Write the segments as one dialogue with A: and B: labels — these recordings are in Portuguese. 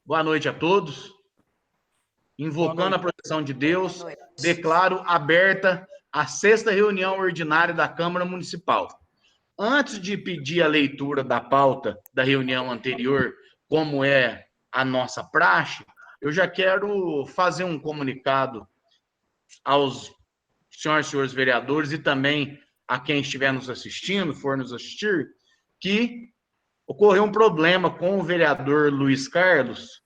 A: Boa noite a todos. Invocando a proteção de Deus, declaro aberta a 6ª reunião ordinária da Câmara Municipal. Antes de pedir a leitura da pauta da reunião anterior, como é a nossa praxe, eu já quero fazer um comunicado aos senhores vereadores e também a quem estiver nos assistindo, for nos assistir, que ocorreu um problema com o vereador Luiz Carlos.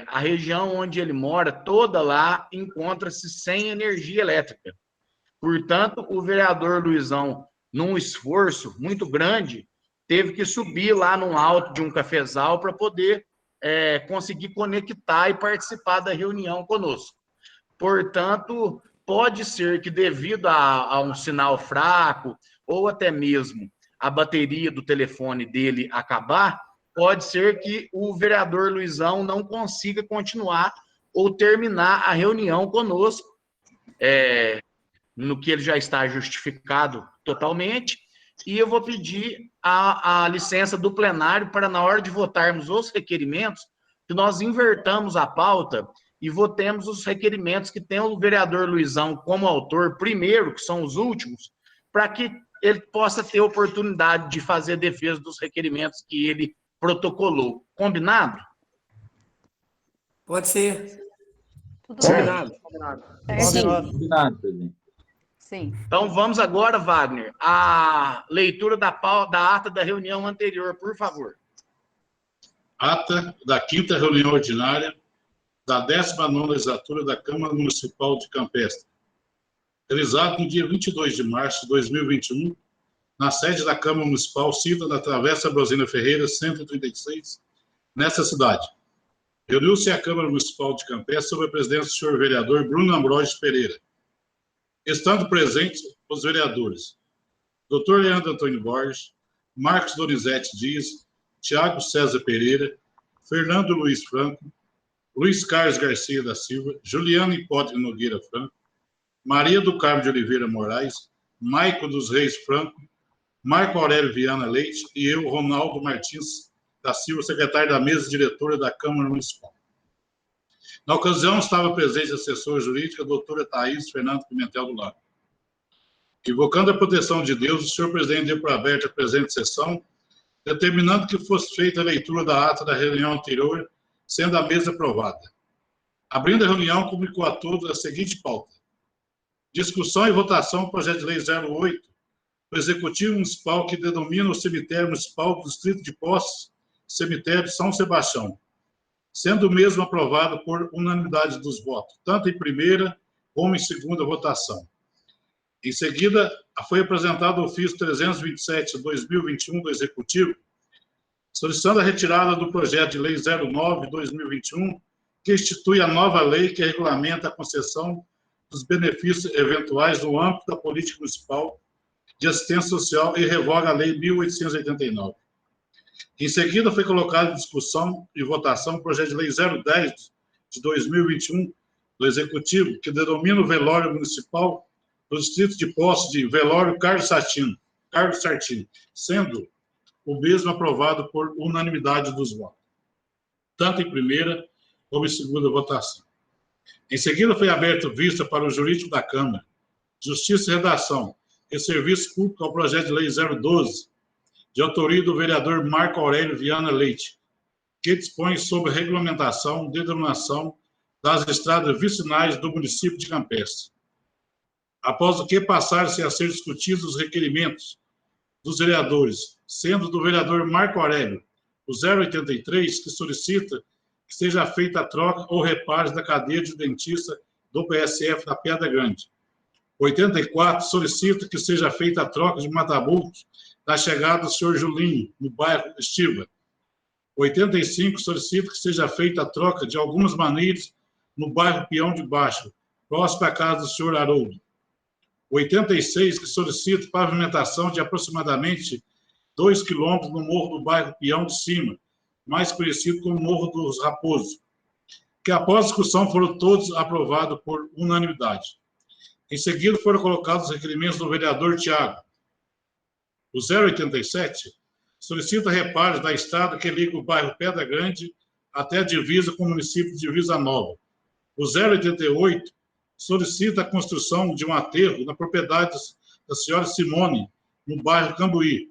A: A região onde ele mora, toda lá, encontra-se sem energia elétrica. Portanto, o vereador Luizão, num esforço muito grande, teve que subir lá no alto de um cafezal para poder conseguir conectar e participar da reunião conosco. Portanto, pode ser que devido a um sinal fraco, ou até mesmo a bateria do telefone dele acabar, pode ser que o vereador Luizão não consiga continuar ou terminar a reunião conosco, no que ele já está justificado totalmente, e eu vou pedir a licença do plenário para, na hora de votarmos os requerimentos, que nós invertamos a pauta e votemos os requerimentos que tem o vereador Luizão como autor primeiro, que são os últimos, para que ele possa ter oportunidade de fazer a defesa dos requerimentos que ele protocolou. Combinado?
B: Pode ser.
C: Tudo
A: Combinado.
C: bem.
B: Combinado.
D: Combinado, presidente.
C: Sim.
A: Então, vamos agora, Wagner, à leitura da ata da reunião anterior, por favor.
E: Ata da 5ª reunião ordinária da 19ª legislatura da Câmara Municipal de Campestre, realizado no dia 22 de março de 2021, na sede da Câmara Municipal, situada na Travessa Brosina Ferreira, 136, nessa cidade. Reuniu-se a Câmara Municipal de Campestre sob a presidência do senhor vereador Bruno Ambrosio Pereira. Estando presentes os vereadores Dr. Leandro Antônio Borges, Marcos Donizete Dias, Tiago César Pereira, Fernando Luiz Franco, Luiz Carlos Garcia da Silva, Juliana Hipódromo Nogueira Franco, Maria do Carmo de Oliveira Moraes, Maico dos Reis Franco, Marco Aurélio Viana Leite e eu, Ronaldo Martins da Silva, secretário da mesa diretora da Câmara Municipal. Na ocasião, estava presente a assessora jurídica, a doutora Thaís Fernando Pimentel do Lago. Invocando a proteção de Deus, o senhor presidente deu por aberta a presente sessão, determinando que fosse feita a leitura da ata da reunião anterior, sendo a mesa aprovada. Abrindo a reunião, comunicou a todos a seguinte pauta: discussão e votação do projeto de lei 08, do Executivo Municipal que denomina o cemitério municipal do Distrito de Poços, cemitério de São Sebastião, sendo o mesmo aprovado por unanimidade dos votos, tanto em primeira como em segunda votação. Em seguida, foi apresentado o ofício 327/2021 do Executivo, solicitando a retirada do projeto de lei 09/2021, que institui a nova lei que regulamenta a concessão dos benefícios eventuais no âmbito da política municipal de assistência social e revoga a lei 1889. Em seguida, foi colocado em discussão e votação o projeto de lei 010 de 2021 do Executivo, que denomina o velório municipal do Distrito de Poços de velório Carlos Sartini, sendo o mesmo aprovado por unanimidade dos votos, tanto em primeira como em segunda votação. Em seguida, foi aberta vista para o jurídico da Câmara, Justiça e Redação e Serviço Público ao projeto de lei 012, de autoria do vereador Marco Aurélio Viana Leite, que dispõe sobre regulamentação, denominação das estradas vicinais do município de Campestre. Após o que passaram-se a ser discutidos os requerimentos dos vereadores, sendo do vereador Marco Aurélio o 083, que solicita que seja feita a troca ou reparo da cadeia de dentista do PSF da Pedra Grande. 84 solicita que seja feita a troca de mata-bultos da chegada do senhor Julinho, no bairro Estiva. 85 solicita que seja feita a troca de algumas maneiras no bairro Peão de Baixo, próximo à casa do senhor Haroldo. 86 que solicita pavimentação de aproximadamente 2 quilômetros no morro do bairro Peão de Cima, mais conhecido como Morro dos Raposos, que após discussão foram todos aprovados por unanimidade. Em seguida, foram colocados os requerimentos do vereador Tiago. O 087 solicita reparos da estrada que liga o bairro Pedra Grande até a divisa com o município de Divisa Nova. O 088 solicita a construção de um aterro na propriedade da senhora Simone, no bairro Cambuí.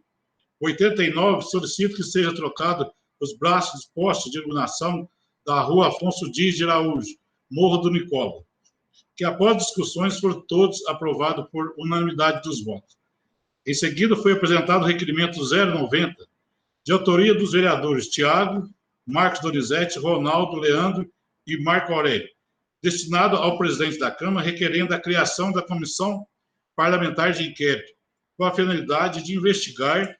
E: 89 solicita que seja trocado os braços de poste de iluminação da rua Afonso Dias de Araújo, Morro do Nicola, que após discussões foram todos aprovados por unanimidade dos votos. Em seguida, foi apresentado o requerimento 090, de autoria dos vereadores Tiago, Marcos Donizete, Ronaldo, Leandro e Marco Aurélio, destinado ao presidente da Câmara, requerendo a criação da Comissão Parlamentar de Inquérito, com a finalidade de investigar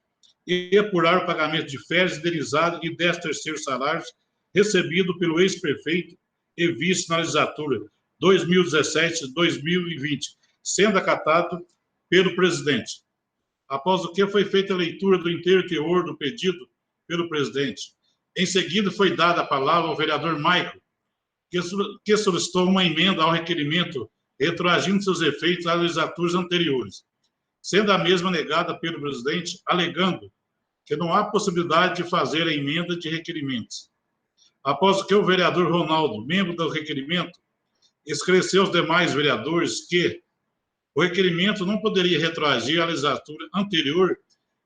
E: e apurar o pagamento de férias, indenizado e 13º salários recebido pelo ex-prefeito e vice na legislatura 2017-2020, sendo acatado pelo presidente. Após o que foi feita a leitura do inteiro teor do pedido pelo presidente. Em seguida, foi dada a palavra ao vereador Maico, que solicitou uma emenda ao requerimento, retroagindo seus efeitos às legislaturas anteriores, sendo a mesma negada pelo presidente, alegando que não há possibilidade de fazer a emenda de requerimentos. Após o que o vereador Ronaldo, membro do requerimento, esclareceu aos demais vereadores que o requerimento não poderia retroagir à legislatura anterior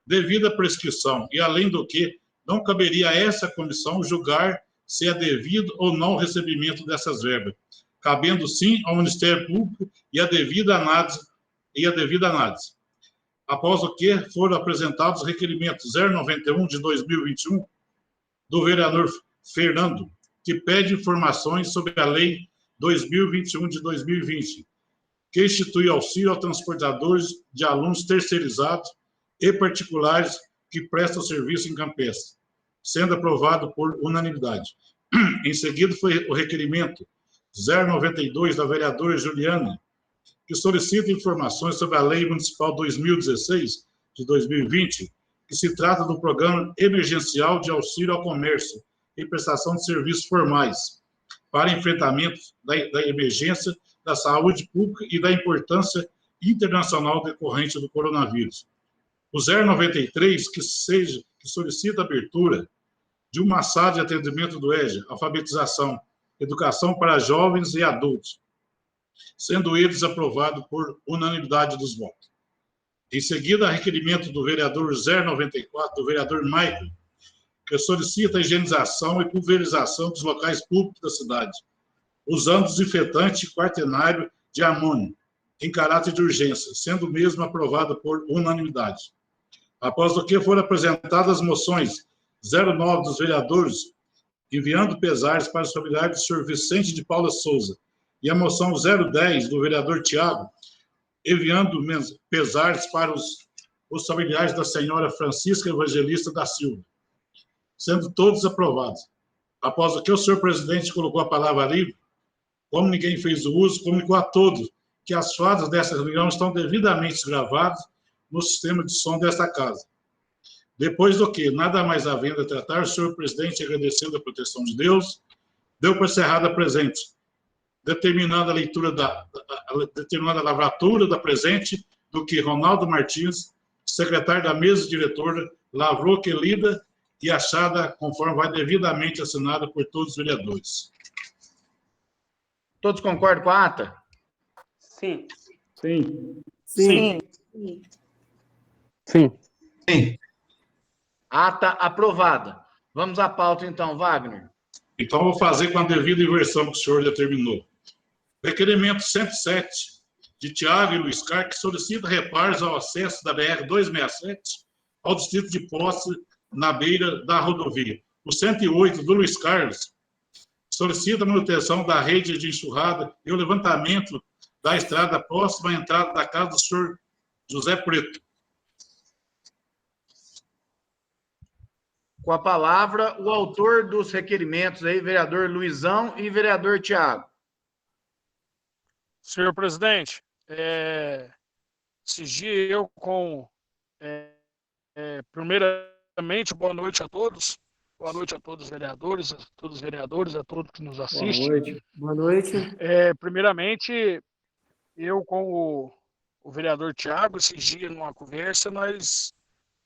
E: devido à prescrição e, além do que, não caberia a essa comissão julgar se é devido ou não o recebimento dessas verbas, cabendo sim ao Ministério Público e a devida análise. Após o que foram apresentados os requerimentos 091 de 2021 do vereador Fernando, que pede informações sobre a Lei 2021 de 2020, que institui auxílio aos transportadores de alunos terceirizados e particulares que prestam serviço em campestre, sendo aprovado por unanimidade. Em seguida, foi o requerimento 092 da vereadora Juliana, que solicita informações sobre a Lei Municipal 2016 de 2020, que se trata do Programa Emergencial de Auxílio ao Comércio e Prestação de Serviços Formais, para enfrentamento da emergência da saúde pública e da importância internacional decorrente do coronavírus. O 093, que solicita a abertura de uma sala de atendimento do EJA, alfabetização, educação para jovens e adultos, sendo eles aprovados por unanimidade dos votos. Em seguida, requerimento do vereador 094, do vereador Michael, que solicita a higienização e pulverização dos locais públicos da cidade, usando desinfetante quaternário de amônio, em caráter de urgência, sendo o mesmo aprovado por unanimidade. Após o que foram apresentadas as moções 09 dos vereadores, enviando pesares para os familiares do senhor Vicente de Paula Souza, e a moção 010 do vereador Tiago, enviando pesares para os familiares da senhora Francisca Evangelista da Silva, sendo todos aprovados. Após o que o senhor presidente colocou a palavra livre, como ninguém fez o uso, comunicou a todos que as falas dessa reunião estão devidamente gravadas no sistema de som desta casa. Depois do que, nada mais havendo a tratar, o senhor presidente, agradecendo a proteção de Deus, deu por encerrada a presente, determinando a lavratura da presente do que Ronaldo Martins, secretário da mesa diretora, lavrou que lida e achada conforme vai devidamente assinada por todos os vereadores.
A: Todos concordam com a ata?
B: Sim.
D: Sim.
C: Sim.
B: Sim.
A: Sim. Ata aprovada. Vamos à pauta, então, Wagner.
E: Então, vou fazer com a devida inversão que o senhor determinou. Requerimento 107, de Tiago e Luiz Carlos, que solicita reparos ao acesso da BR-267 ao distrito de Posse, na beira da rodovia. O 108, do Luiz Carlos, solicita a manutenção da rede de enxurrada e o levantamento da estrada próxima à entrada da casa do senhor José Preto.
A: Com a palavra, o autor dos requerimentos aí, vereador Luizão e vereador Tiago.
F: Senhor presidente, esses dias eu primeiramente, boa noite a todos. Boa noite a todos os vereadores, a todos que nos assistem.
B: Boa noite.
F: Primeiramente, eu com o vereador Tiago, esses dias numa conversa, nós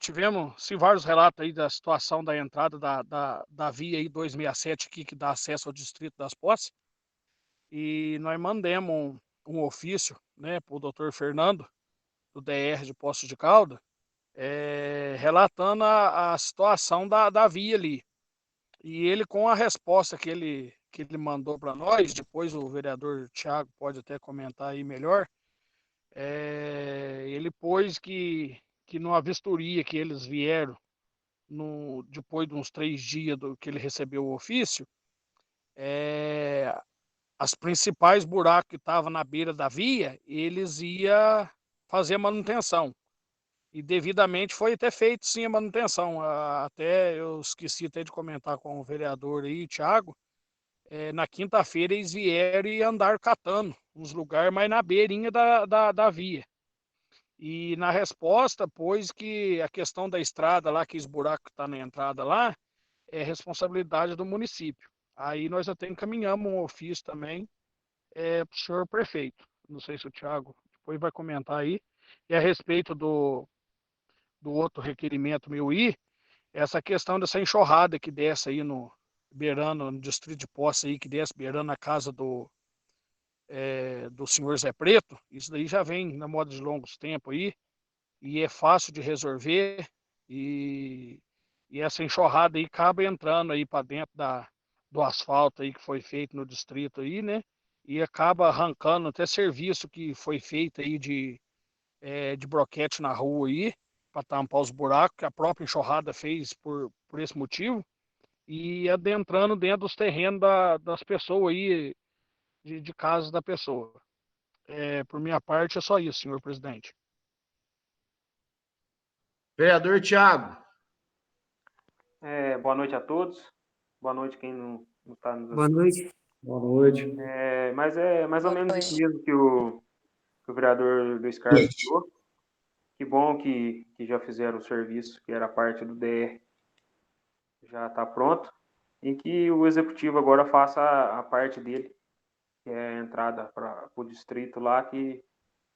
F: tivemos sim, vários relatos aí da situação da entrada da via aí 267 aqui, que dá acesso ao distrito das Poças. E nós mandamos um ofício, né, para o doutor Fernando, do DR de Poços de Caldas, relatando a situação da via ali. E ele, com a resposta que ele mandou para nós, depois o vereador Thiago pode até comentar aí melhor, ele pôs que numa vistoria que eles vieram depois de uns 3 dias do que ele recebeu o ofício, as principais buracos que estavam na beira da via, eles iam fazer a manutenção. E devidamente foi até feito sim a manutenção. Até eu esqueci até de comentar com o vereador aí, Thiago, na quinta-feira eles vieram e andaram catando uns lugares mais na beirinha da via. E na resposta, pois que a questão da estrada lá, que esse buraco que está na entrada lá, é responsabilidade do município. Aí nós até encaminhamos um ofício também para o senhor prefeito. Não sei se o Thiago depois vai comentar aí. E a respeito do outro requerimento meu aí, essa questão dessa enxurrada que desce aí beirando, no distrito de Poços aí, que desce beirando a casa do senhor Zé Preto, isso daí já vem na moda de longos tempos aí, e é fácil de resolver, e essa enxurrada aí acaba entrando aí para dentro do asfalto aí que foi feito no distrito aí, né? E acaba arrancando até serviço que foi feito aí de broquete na rua aí, para tampar os buracos que a própria enxurrada fez por esse motivo, e adentrando dentro dos terrenos das pessoas aí, de casas da pessoa. Por minha parte, é só isso, senhor presidente.
A: Vereador Thiago.
B: Boa noite a todos. Boa noite quem não está nos
G: Boa noite.
D: Boa noite.
B: Mas é mais ou
C: Boa
B: menos
C: noite.
B: isso mesmo que o vereador Luiz Carlos falou. Que bom que já fizeram o serviço, que era parte do DR, já está pronto, e que o executivo agora faça a parte dele, que é a entrada para o distrito lá, que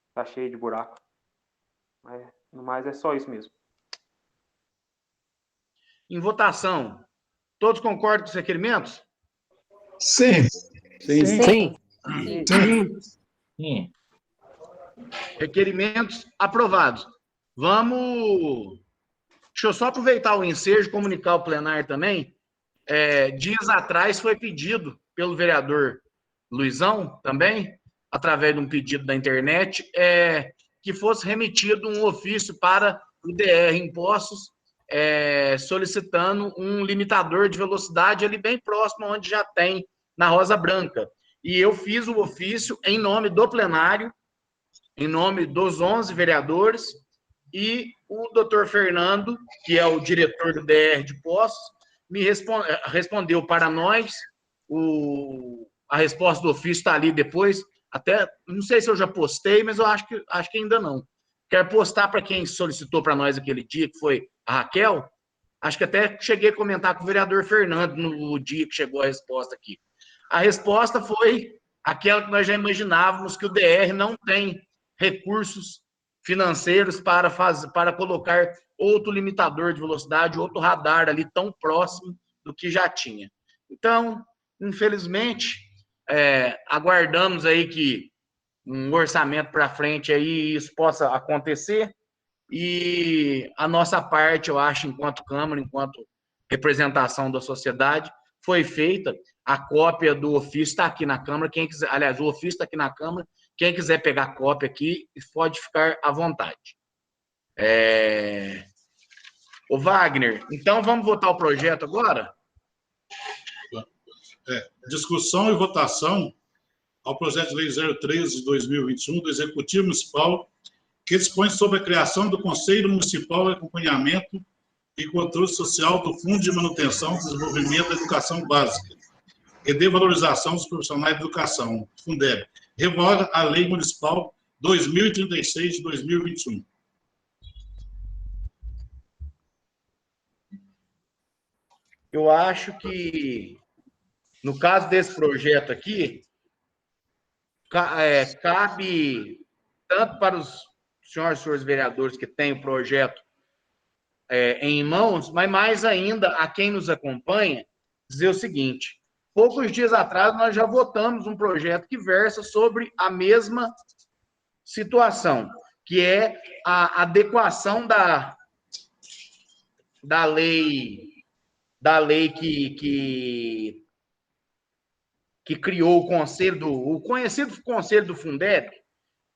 B: está cheio de buraco. Mas, no mais, é só isso mesmo.
A: Em votação, todos concordam com os requerimentos?
E: Sim.
D: Sim.
C: Sim.
D: Sim.
A: Requerimentos aprovados. Vamos. Deixa eu só aproveitar o ensejo, comunicar ao plenário também. Dias atrás foi pedido pelo vereador Luizão também, através de um pedido da internet, que fosse remetido um ofício para o DR em Poços, solicitando um limitador de velocidade ali bem próximo onde já tem na Rosa Branca. E eu fiz o ofício em nome do plenário, em nome dos 11 vereadores, e o doutor Fernando, que é o diretor do DR de Poços, me respondeu para nós. A resposta do ofício está ali depois. Até, não sei se eu já postei, mas eu acho que ainda não. Quero postar para quem solicitou para nós aquele dia, que foi a Raquel. Acho que até cheguei a comentar com o vereador Fernando no dia que chegou a resposta aqui. A resposta foi aquela que nós já imaginávamos, que o DR não tem recursos financeiros para colocar outro limitador de velocidade, outro radar ali tão próximo do que já tinha. Então, infelizmente, aguardamos aí que um orçamento para frente aí isso possa acontecer, e a nossa parte, eu acho, enquanto Câmara, enquanto representação da sociedade, foi feita. A cópia do ofício está aqui na Câmara. Quem quiser, aliás, o ofício está aqui na Câmara. Quem quiser pegar a cópia aqui, pode ficar à vontade. Ô Wagner, então vamos votar o projeto agora?
E: Discussão e votação ao projeto de lei 013 de 2021 do Executivo Municipal, que dispõe sobre a criação do Conselho Municipal de Acompanhamento e Controle Social do Fundo de Manutenção e Desenvolvimento da Educação Básica e de Valorização dos Profissionais de Educação, Fundeb. Revoga a Lei Municipal 2036 de 2021.
A: Eu acho que, no caso desse projeto aqui, cabe tanto para os senhores vereadores que têm o projeto em mãos, mas mais ainda a quem nos acompanha, dizer o seguinte: poucos dias atrás nós já votamos um projeto que versa sobre a mesma situação, que é a adequação da lei que criou o conhecido Conselho do Fundeb,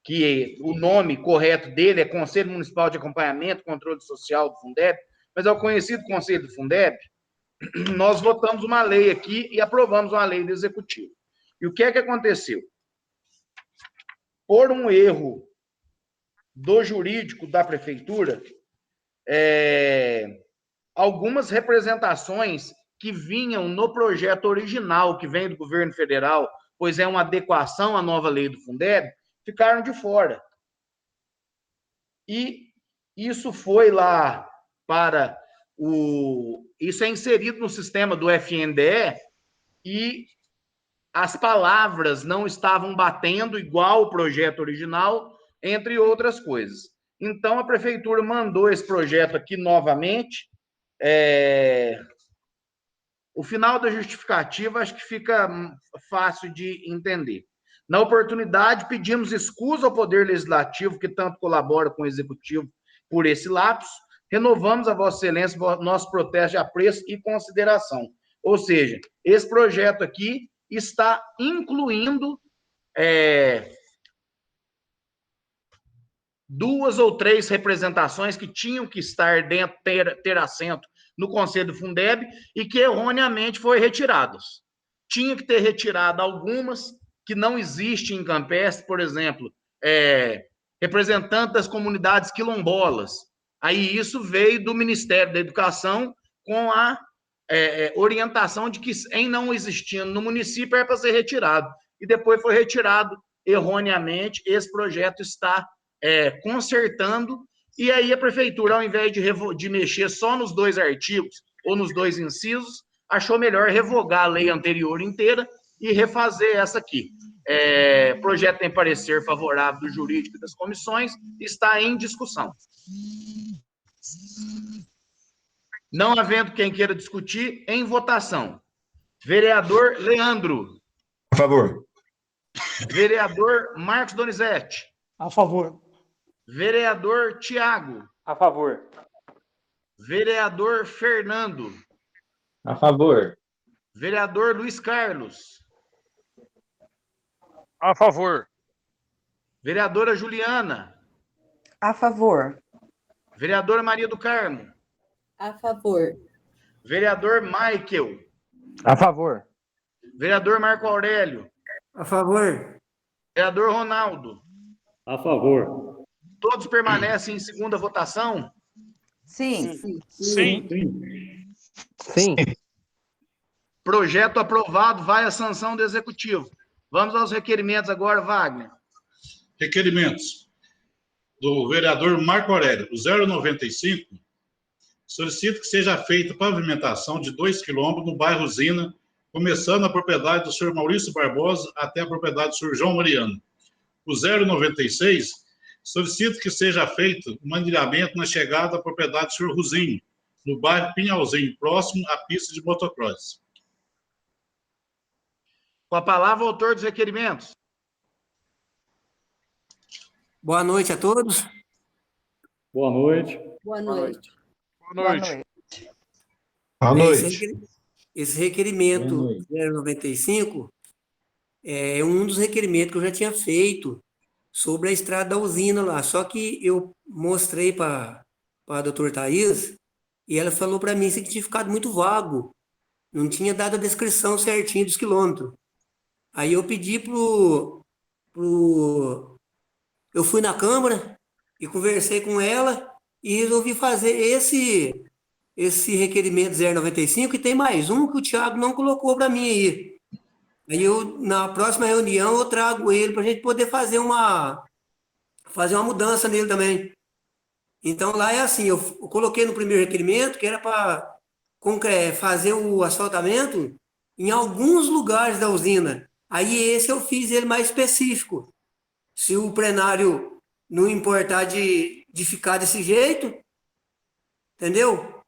A: que o nome correto dele é Conselho Municipal de Acompanhamento e Controle Social do Fundeb, mas é o conhecido Conselho do Fundeb. Nós votamos uma lei aqui e aprovamos uma lei do Executivo. E o que é que aconteceu? Por um erro do jurídico da Prefeitura, algumas representações que vinham no projeto original, que vem do governo federal, pois é uma adequação à nova lei do Fundeb, ficaram de fora. E isso foi lá para isso é inserido no sistema do FNDE e as palavras não estavam batendo igual o projeto original, entre outras coisas. Então, a prefeitura mandou esse projeto aqui novamente. O final da justificativa acho que fica fácil de entender. Na oportunidade, pedimos escusa ao Poder Legislativo, que tanto colabora com o Executivo por esse lapso. Renovamos a Vossa Excelência nosso protesto de apreço e consideração. Ou seja, esse projeto aqui está incluindo 2 ou 3 representações que tinham que estar dentro, ter assento no Conselho do Fundeb e que erroneamente foram retiradas. Tinha que ter retirado algumas que não existem em Campestre, por exemplo, representante das comunidades quilombolas. Aí isso veio do Ministério da Educação com a orientação de que, em não existindo no município, era para ser retirado. E depois foi retirado erroneamente. Esse projeto está consertando. E aí a prefeitura, ao invés de mexer só nos 2 artigos ou nos 2 incisos, achou melhor revogar a lei anterior inteira e refazer essa aqui. O projeto tem parecer favorável do jurídico e das comissões, está em discussão. Não havendo quem queira discutir, em votação. Vereador Leandro.
G: A favor.
A: Vereador Marcos Donizete.
H: A favor.
A: Vereador Tiago.
B: A favor.
A: Vereador Fernando.
D: A favor.
A: Vereador Luiz Carlos.
F: A favor.
A: Vereadora Juliana.
C: A favor.
A: Vereadora Maria do Carmo.
I: A favor.
A: Vereador Michael.
H: A favor.
A: Vereador Marco Aurélio.
H: A favor.
A: Vereador Ronaldo.
J: A favor.
A: Todos permanecem em segunda votação?
C: Sim.
F: Sim.
H: Sim.
A: Projeto aprovado, vai à sanção do Executivo. Vamos aos requerimentos agora, Wagner.
E: Requerimentos do vereador Marco Aurélio, o 095, solicita que seja feita pavimentação de 2 quilômetros no bairro Zina, começando a propriedade do senhor Maurício Barbosa até a propriedade do senhor João Mariano. O 096 solicita que seja feito um manilhamento na chegada à propriedade do senhor Ruzinho, no bairro Pinhalzinho, próximo à pista de motocross.
A: Com a palavra, o autor dos requerimentos.
H: Boa noite a todos.
J: Boa noite.
I: Boa noite.
F: Boa noite.
G: Boa noite.
H: Esse requerimento
D: Boa noite.
H: 095 é um dos requerimentos que eu já tinha feito sobre a estrada da usina lá. Só que eu mostrei para a doutora Thaís e ela falou para mim que tinha ficado muito vago. Não tinha dado a descrição certinha dos quilômetros. Aí eu pedi eu fui na Câmara e conversei com ela e resolvi fazer esse requerimento 095 e tem mais um que o Thiago não colocou para mim aí. Aí na próxima reunião eu trago ele para a gente poder fazer uma mudança nele também. Então lá é assim, eu coloquei no primeiro requerimento que era para fazer o asfaltamento em alguns lugares da usina. Aí esse eu fiz ele mais específico. Se o plenário não importar de ficar desse jeito, Entendeu?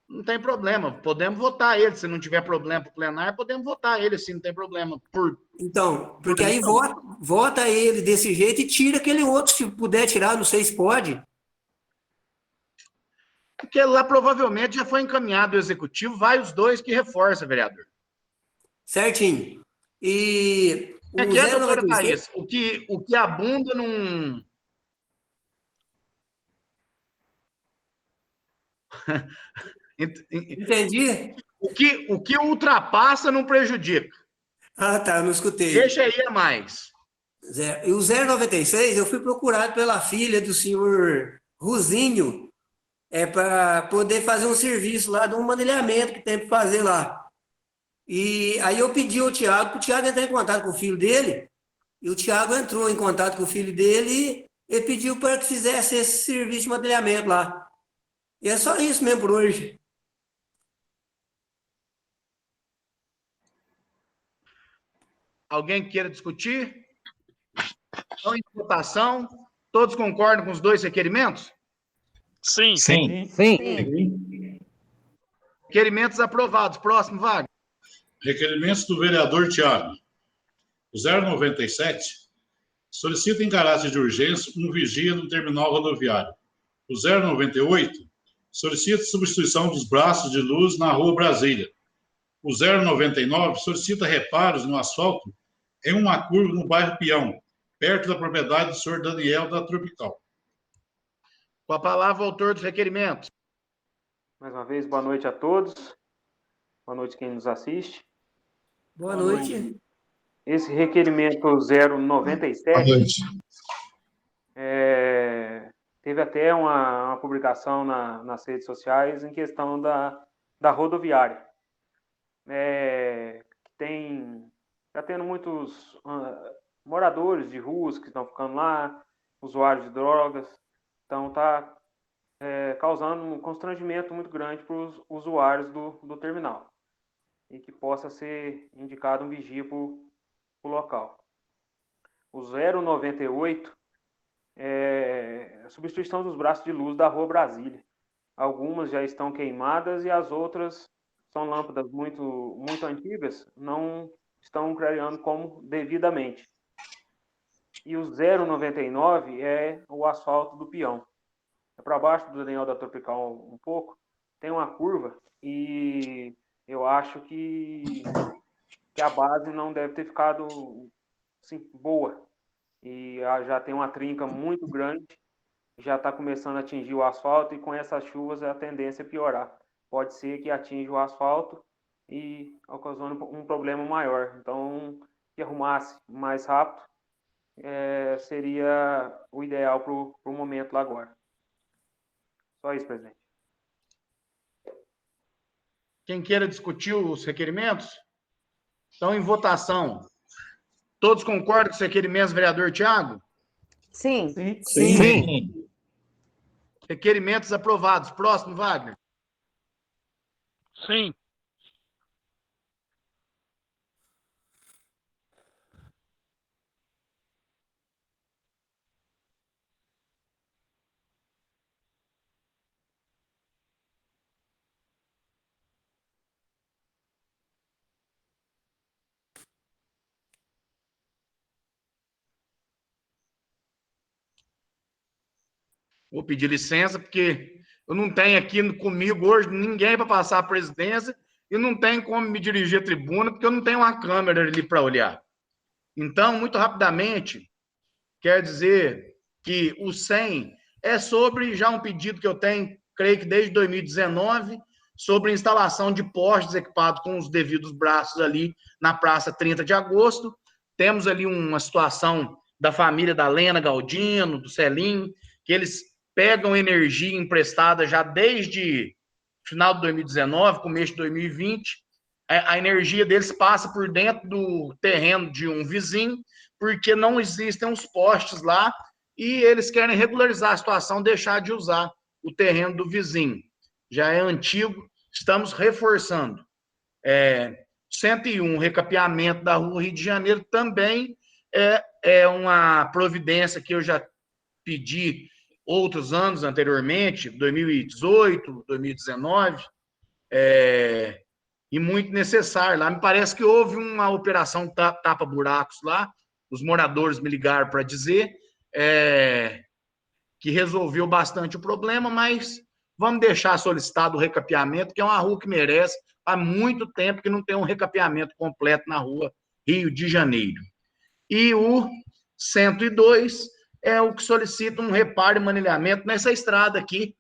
A: Não tem problema, podemos votar ele. Se não tiver problema para o plenário, podemos votar ele, assim, não tem problema.
H: Então, porque aí vota ele desse jeito e tira aquele outro, se puder tirar, não sei se pode.
A: Porque lá provavelmente já foi encaminhado o executivo, vai os dois que reforça, vereador.
H: Certinho. E o
A: É que é, doutora
H: 096...
A: Thaís, o que abunda não...
H: Entendi?
A: O que ultrapassa não prejudica.
H: Ah, tá, não escutei.
A: Deixa aí a mais.
H: E o 096, eu fui procurado pela filha do senhor Ruzinho, para poder fazer um serviço lá de um manilhamento que tem para fazer lá. E aí eu pedi ao Tiago, para o Tiago entrar em contato com o filho dele, e o Tiago entrou em contato com o filho dele e ele pediu para que fizesse esse serviço de manilhamento lá. E é só isso mesmo por hoje.
A: Alguém queira discutir? Então, em votação, todos concordam com os dois requerimentos?
F: Sim.
D: Sim.
C: Sim.
A: Requerimentos aprovados. Próximo, Wagner.
E: Requerimentos do vereador Tiago. O 097 solicita em caráter de urgência um vigia no terminal rodoviário. O 098 solicita substituição dos braços de luz na Rua Brasília. O 099 solicita reparos no asfalto em uma curva no bairro Peão, perto da propriedade do senhor Daniel da Tropical.
A: Com a palavra, o autor dos requerimentos.
B: Mais uma vez, boa noite a todos. Boa noite quem nos assiste.
H: Boa noite.
B: Esse requerimento 097
G: Boa noite.
B: teve até uma publicação nas redes sociais em questão da rodoviária. Está tendo muitos moradores de ruas que estão ficando lá, usuários de drogas, então está causando um constrangimento muito grande para os usuários do terminal e que possa ser indicado um vigia para o local. O 098 é a substituição dos braços de luz da Rua Brasília. Algumas já estão queimadas e as outras são lâmpadas muito, muito antigas, não estão clareando como devidamente. E o 099 é o asfalto do peão. É para baixo do Daniel da Tropical um pouco, tem uma curva e eu acho que a base não deve ter ficado assim, boa. E já tem uma trinca muito grande, já está começando a atingir o asfalto e com essas chuvas a tendência é piorar. Pode ser que atinja o asfalto e ocasione um problema maior. Então, que arrumasse mais rápido seria o ideal para o momento lá agora. Só isso, presidente.
A: Quem queira discutir os requerimentos? Estão em votação. Todos concordam com os requerimentos, vereador Tiago?
C: Sim.
D: Sim.
A: Requerimentos aprovados. Próximo, Wagner.
F: Sim.
A: Vou pedir licença, porque eu não tenho aqui comigo hoje ninguém para passar a presidência e não tenho como me dirigir à tribuna, porque eu não tenho uma câmera ali para olhar. Então, muito rapidamente, quer dizer que o 100 é sobre já um pedido que eu tenho, creio que desde 2019, sobre instalação de postes equipados com os devidos braços ali na Praça 30 de Agosto. Temos ali uma situação da família da Lena Galdino, do Celim, que eles pegam energia emprestada já desde final de 2019, começo de 2020. A energia deles passa por dentro do terreno de um vizinho, porque não existem os postes lá e eles querem regularizar a situação, deixar de usar o terreno do vizinho. Já é antigo, estamos reforçando. 101, recapeamento da Rua Rio de Janeiro, também é uma providência que eu já pedi outros anos anteriormente, 2018, 2019, e muito necessário lá. Me parece que houve uma operação tapa-buracos lá, os moradores me ligaram para dizer que resolveu bastante o problema, mas vamos deixar solicitado o recapeamento, que é uma rua que merece. Há muito tempo que não tem um recapeamento completo na rua Rio de Janeiro. E o 102 é o que solicita um reparo e manilhamento nessa estrada aqui,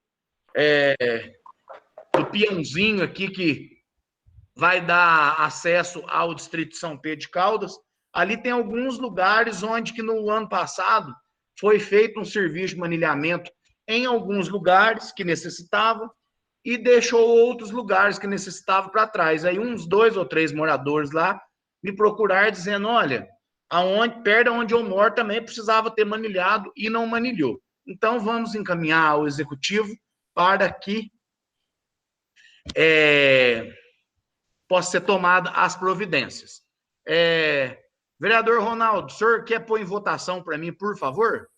A: do peãozinho aqui, que vai dar acesso ao distrito de São Pedro de Caldas. Ali tem alguns lugares onde que no ano passado foi feito um serviço de manilhamento em alguns lugares que necessitavam e deixou outros lugares que necessitavam para trás. Aí uns 2 ou 3 moradores lá me procuraram dizendo, olha, perto de onde eu moro também precisava ter manilhado e não manilhou. Então vamos encaminhar ao executivo para que possa ser tomada as providências. Vereador Ronaldo, o senhor quer pôr em votação para mim, por favor?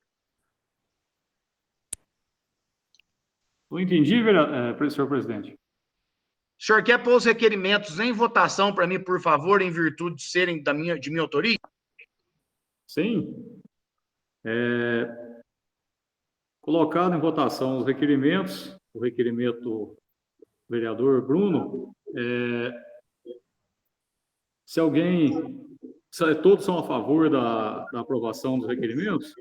J: Não entendi, senhor presidente.
A: O senhor quer pôr os requerimentos em votação para mim, por favor, em virtude de serem de minha autoria?
J: Sim. Colocado em votação os requerimentos, o requerimento do vereador Bruno, todos são a favor da aprovação dos requerimentos?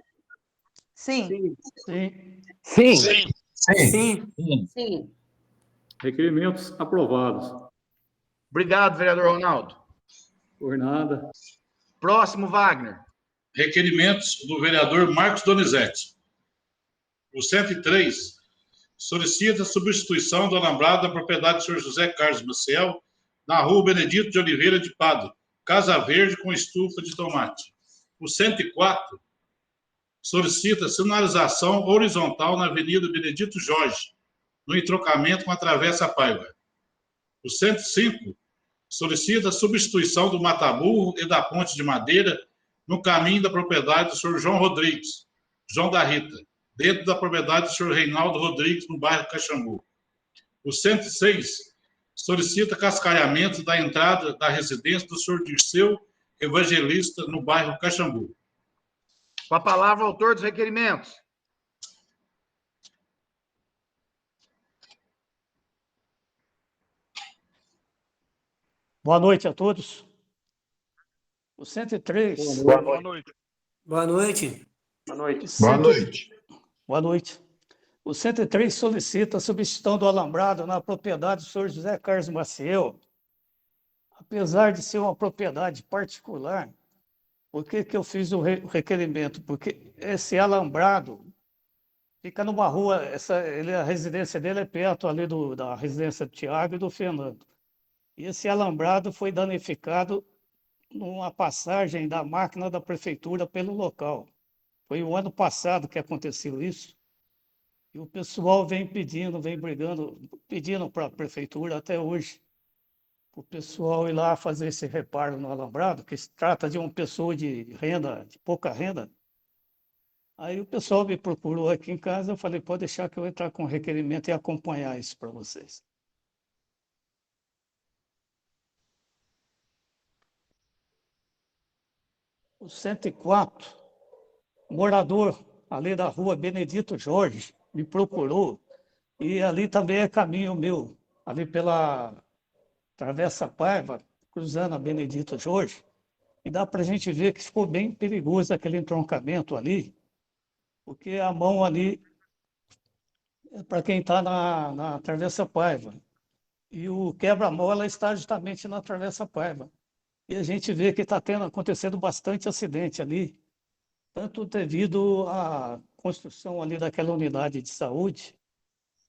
C: Sim.
J: Sim.
F: Sim.
H: Sim.
C: Sim.
J: Requerimentos aprovados.
A: Obrigado, vereador Ronaldo.
J: Por nada.
A: Próximo, Wagner.
E: Requerimentos do vereador Marcos Donizete. O 103 solicita a substituição do alambrado da propriedade do senhor José Carlos Maciel, na rua Benedito de Oliveira de Padre, Casa Verde com estufa de tomate. O 104 solicita sinalização horizontal na Avenida Benedito Jorge, no entrocamento com a Travessa Paiva. O 105 solicita a substituição do mataburro e da ponte de madeira no caminho da propriedade do senhor João Rodrigues, João da Rita, dentro da propriedade do senhor Reinaldo Rodrigues, no bairro Caxambu. O 106 solicita cascalhamento da entrada da residência do senhor Dirceu Evangelista, no bairro Caxambu.
A: Com a palavra, autor dos requerimentos.
K: Boa noite a todos. O 103.
F: Boa noite.
H: Boa noite.
B: Boa noite.
G: Boa noite.
K: Boa noite. O 103 solicita a substituição do alambrado na propriedade do senhor José Carlos Maciel. Apesar de ser uma propriedade particular, por que eu fiz o requerimento? Porque esse alambrado fica numa rua, a residência dele é perto ali da residência do Tiago e do Fernando. E esse alambrado foi danificado numa passagem da máquina da prefeitura pelo local. Foi o ano passado que aconteceu isso. E o pessoal vem brigando, pedindo para a prefeitura até hoje, para o pessoal ir lá fazer esse reparo no alambrado, que se trata de uma pessoa de pouca renda. Aí o pessoal me procurou aqui em casa, eu falei, pode deixar que eu entrar com requerimento e acompanhar isso para vocês. O 104, morador ali da rua Benedito Jorge, me procurou, e ali também é caminho meu, ali pela Travessa Paiva, cruzando a Benedito Jorge, e dá para a gente ver que ficou bem perigoso aquele entroncamento ali, porque a mão ali é para quem está na Travessa Paiva, e o quebra-mola está justamente na Travessa Paiva. E a gente vê que está acontecendo bastante acidente ali, tanto devido à construção ali daquela unidade de saúde,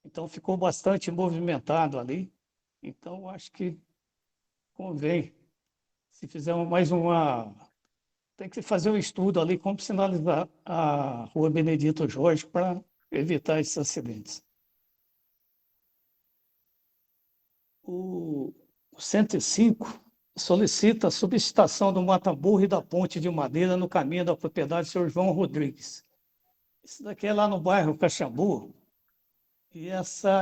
K: então ficou bastante movimentado ali. Então, acho que convém, se fizermos tem que fazer um estudo ali, como sinalizar a rua Benedito Jorge para evitar esses acidentes. O 105 solicita a subestação do mataburro e da ponte de madeira no caminho da propriedade do senhor João Rodrigues. Isso daqui é lá no bairro Caxambu. E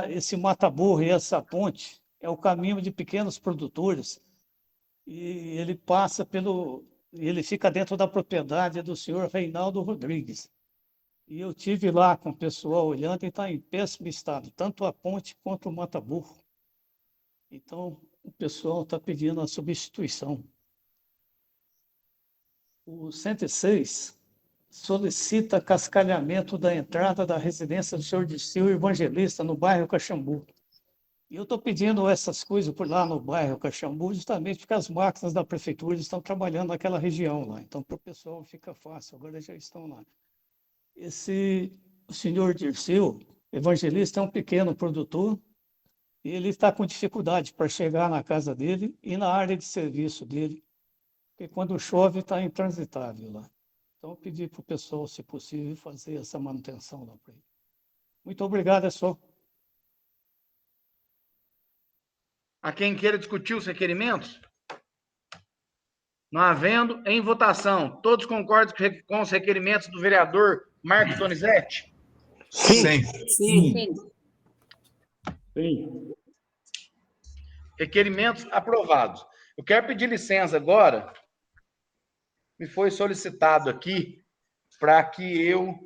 K: esse mata-burro e essa ponte é o caminho de pequenos produtores. E ele passa ele fica dentro da propriedade do senhor Reinaldo Rodrigues. E eu tive lá com o pessoal olhando e está em péssimo estado, tanto a ponte quanto o mata-burro. Então, o pessoal está pedindo a substituição. O 106 solicita cascalhamento da entrada da residência do senhor Dirceu Evangelista, no bairro Caxambu. E eu estou pedindo essas coisas por lá no bairro Caxambu, justamente porque as máquinas da prefeitura estão trabalhando naquela região lá. Então, para o pessoal fica fácil, agora já estão lá. O senhor Dirceu Evangelista é um pequeno produtor, e ele está com dificuldade para chegar na casa dele e na área de serviço dele, porque quando chove está intransitável lá. Então, eu pedi para o pessoal, se possível, fazer essa manutenção lá para ele. Muito obrigado, é só.
A: A quem queira discutir os requerimentos? Não havendo, em votação, todos concordam com os requerimentos do vereador Marcos Donizete?
G: Sim.
H: Sim.
J: Sim.
A: Requerimentos aprovados. Eu quero pedir licença agora. Me foi solicitado aqui para que eu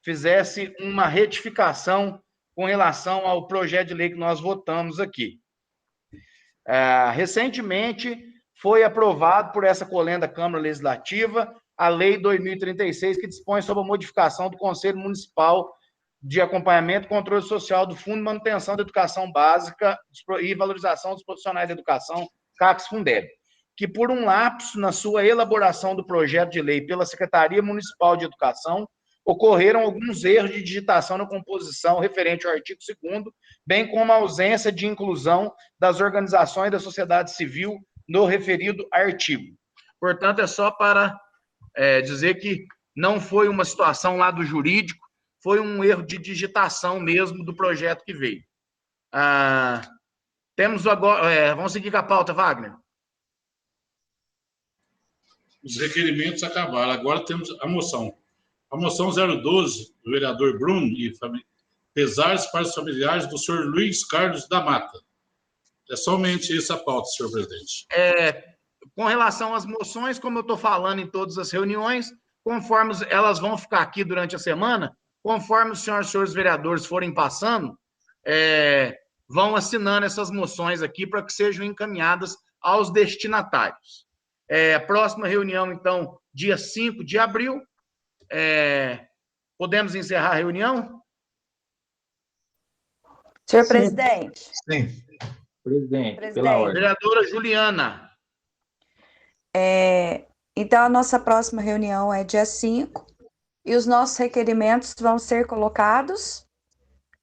A: fizesse uma retificação com relação ao projeto de lei que nós votamos aqui. Recentemente, foi aprovado por essa colenda Câmara Legislativa a Lei 2036, que dispõe sobre a modificação do Conselho Municipal de Acompanhamento e Controle Social do Fundo de Manutenção da Educação Básica e Valorização dos Profissionais da Educação, CACS-Fundeb, que por um lapso na sua elaboração do projeto de lei pela Secretaria Municipal de Educação, ocorreram alguns erros de digitação na composição referente ao artigo 2º, bem como a ausência de inclusão das organizações da sociedade civil no referido artigo. Portanto, é só para dizer que não foi uma situação lá do jurídico, foi um erro de digitação mesmo do projeto que veio. Temos agora... vamos seguir com a pauta, Wagner.
E: Os requerimentos acabaram. Agora temos a moção. A moção 012, do vereador Bruno e pesares para os familiares do senhor Luiz Carlos da Mata. É somente essa pauta, senhor presidente.
A: Com relação às moções, como eu estou falando em todas as reuniões, conforme elas vão ficar aqui durante a semana, conforme os senhores vereadores forem passando, vão assinando essas moções aqui para que sejam encaminhadas aos destinatários. Próxima reunião, então, dia 5 de abril. Podemos encerrar a reunião?
C: Senhor presidente.
G: Sim.
D: Presidente, pela ordem.
A: Vereadora Juliana.
C: Então, a nossa próxima reunião é dia 5 e os nossos requerimentos vão ser colocados.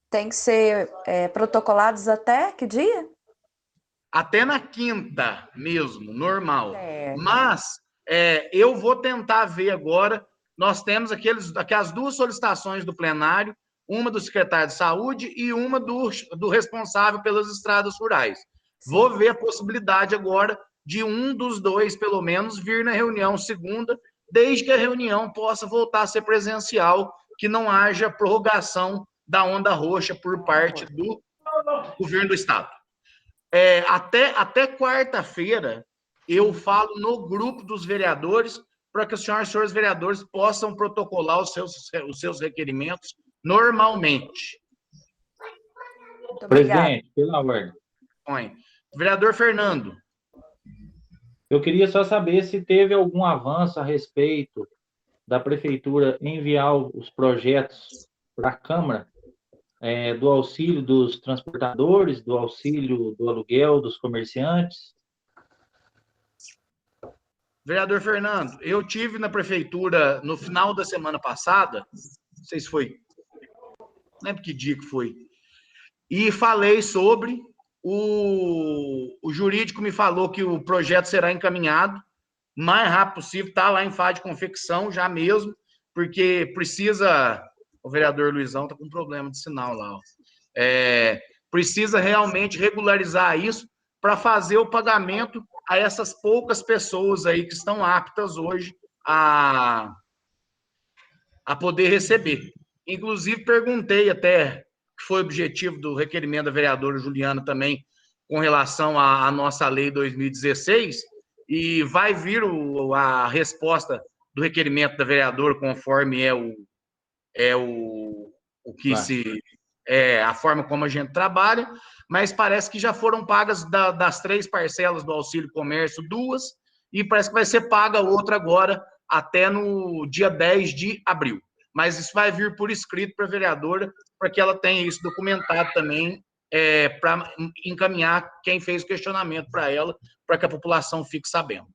C: Tem que ser protocolados até que dia?
A: Até na quinta mesmo, normal. Mas eu vou tentar ver agora. Nós temos aquelas duas solicitações do plenário, uma do secretário de saúde e uma do responsável pelas estradas rurais. Vou ver a possibilidade agora de um dos dois, pelo menos, vir na reunião segunda, desde que a reunião possa voltar a ser presencial, que não haja prorrogação da onda roxa por parte do governo do estado. Até quarta-feira, eu falo no grupo dos vereadores para que os senhores vereadores possam protocolar os seus requerimentos normalmente.
C: Muito
D: Presidente, pela ordem.
A: Vereador Fernando.
D: Eu queria só saber se teve algum avanço a respeito da prefeitura enviar os projetos para a Câmara, do auxílio dos transportadores, do auxílio do aluguel dos comerciantes.
A: Vereador Fernando, eu tive na prefeitura no final da semana passada, não sei se foi, não lembro que dia que foi, e falei sobre, o jurídico me falou que o projeto será encaminhado o mais rápido possível, está lá em fase de confecção já mesmo, porque precisa, o vereador Luizão está com problema de sinal lá, precisa realmente regularizar isso para fazer o pagamento a essas poucas pessoas aí que estão aptas hoje a a poder receber. Inclusive, perguntei até que foi o objetivo do requerimento da vereadora Juliana também com relação à nossa lei 2016, e vai vir a resposta do requerimento da vereadora conforme o que a forma como a gente trabalha, mas parece que já foram pagas das 3 parcelas do auxílio comércio, 2, e parece que vai ser paga outra agora até no dia 10 de abril. Mas isso vai vir por escrito para a vereadora, para que ela tenha isso documentado também, para encaminhar quem fez o questionamento para ela, para que a população fique sabendo.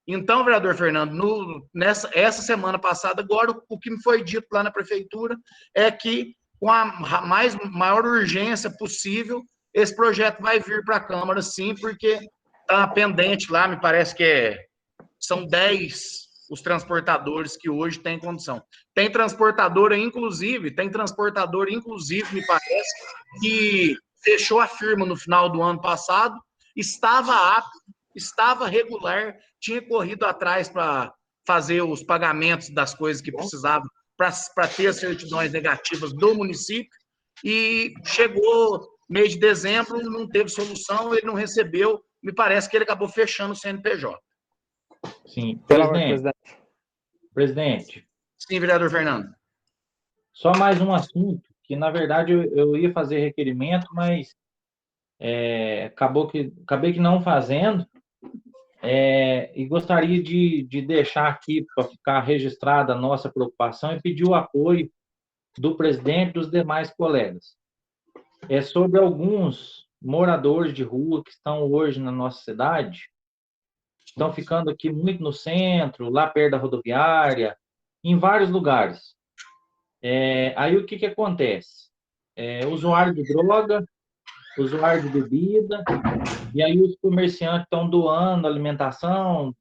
A: Então, vereador Fernando, essa semana passada, agora, o que me foi dito lá na prefeitura é que, com a maior urgência possível, esse projeto vai vir para a Câmara, sim, porque está pendente lá, me parece que são 10 os transportadores que hoje têm condição. Tem transportadora, inclusive, me parece, que fechou a firma no final do ano passado, estava apto, estava regular, tinha corrido atrás para fazer os pagamentos das coisas que precisava para ter as certidões negativas do município, e chegou mês de dezembro, não teve solução, ele não recebeu, me parece que ele acabou fechando o CNPJ.
D: Sim,
L: presidente.
D: Presidente.
A: Sim, vereador Fernando.
D: Só mais um assunto, que na verdade eu ia fazer requerimento, mas acabei que não fazendo, e gostaria de deixar aqui para ficar registrada a nossa preocupação e pedir o apoio do presidente e dos demais colegas. É sobre alguns moradores de rua que estão hoje na nossa cidade, estão ficando aqui muito no centro, lá perto da rodoviária, em vários lugares. Aí o que acontece? Usuário de droga, usuário de bebida, e aí os comerciantes estão doando alimentação,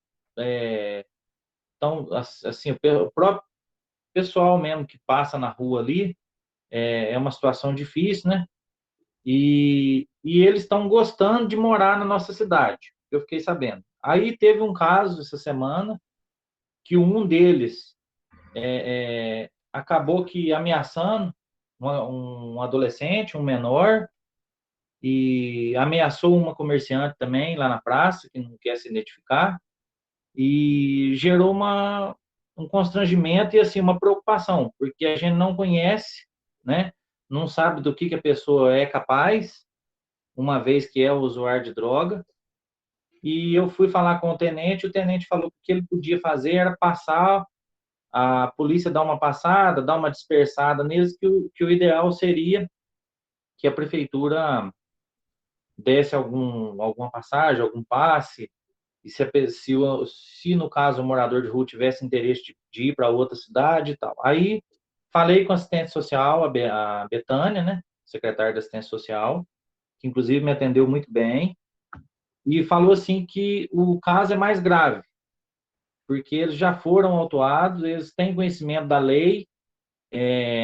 D: então, assim, o próprio pessoal mesmo que passa na rua ali, é uma situação difícil, né? E eles estão gostando de morar na nossa cidade, eu fiquei sabendo. Aí teve um caso essa semana que um deles acabou que ameaçando um adolescente, um menor, e ameaçou uma comerciante também lá na praça, que não quer se identificar, e gerou um constrangimento e assim uma preocupação, porque a gente não conhece, né? Não sabe do que a pessoa é capaz, uma vez que é usuário de droga. E eu fui falar com o tenente falou que o que ele podia fazer era passar, a polícia dar uma passada, dar uma dispersada neles, que o ideal seria que a prefeitura desse alguma passagem, algum passe, e se no caso o morador de rua tivesse interesse de ir para outra cidade e tal. Aí falei com a assistente social, a Betânia, né, secretária da assistência social, que inclusive me atendeu muito bem, e falou assim que o caso é mais grave, porque eles já foram autuados, eles têm conhecimento da lei,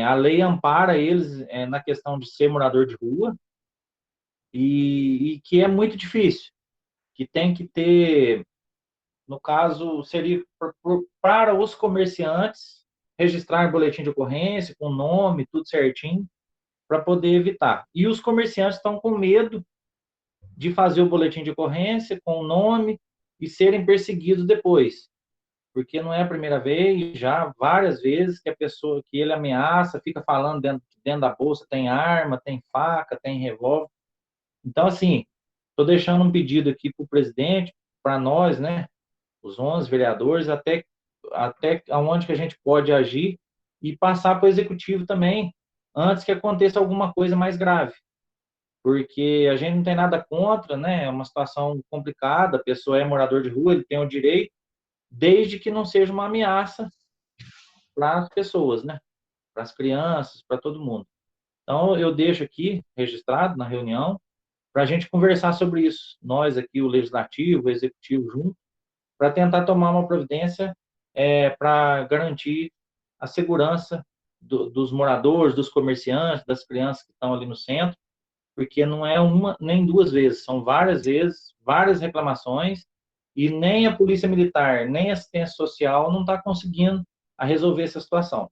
D: a lei ampara eles na questão de ser morador de rua, e que é muito difícil, que tem que ter, no caso, seria para os comerciantes registrar boletim de ocorrência, com nome, tudo certinho, para poder evitar. E os comerciantes estão com medo de fazer o boletim de ocorrência com o nome e serem perseguidos depois, porque não é a primeira vez, já várias vezes que a pessoa que ele ameaça, fica falando dentro da bolsa tem arma, tem faca, tem revólver. Então, assim, estou deixando um pedido aqui para o presidente, para nós, né, os 11 vereadores, até aonde que a gente pode agir e passar para o executivo também, antes que aconteça alguma coisa mais grave. Porque a gente não tem nada contra, né? É uma situação complicada, a pessoa é morador de rua, ele tem o direito, desde que não seja uma ameaça para as pessoas, né? Para as crianças, para todo mundo. Então, eu deixo aqui registrado na reunião para a gente conversar sobre isso. Nós aqui, o Legislativo, o Executivo junto, para tentar tomar uma providência para garantir a segurança dos moradores, dos comerciantes, das crianças que estão ali no centro, porque não é uma nem duas vezes, são várias vezes, várias reclamações, e nem a Polícia Militar, nem a Assistência Social não está conseguindo a resolver essa situação.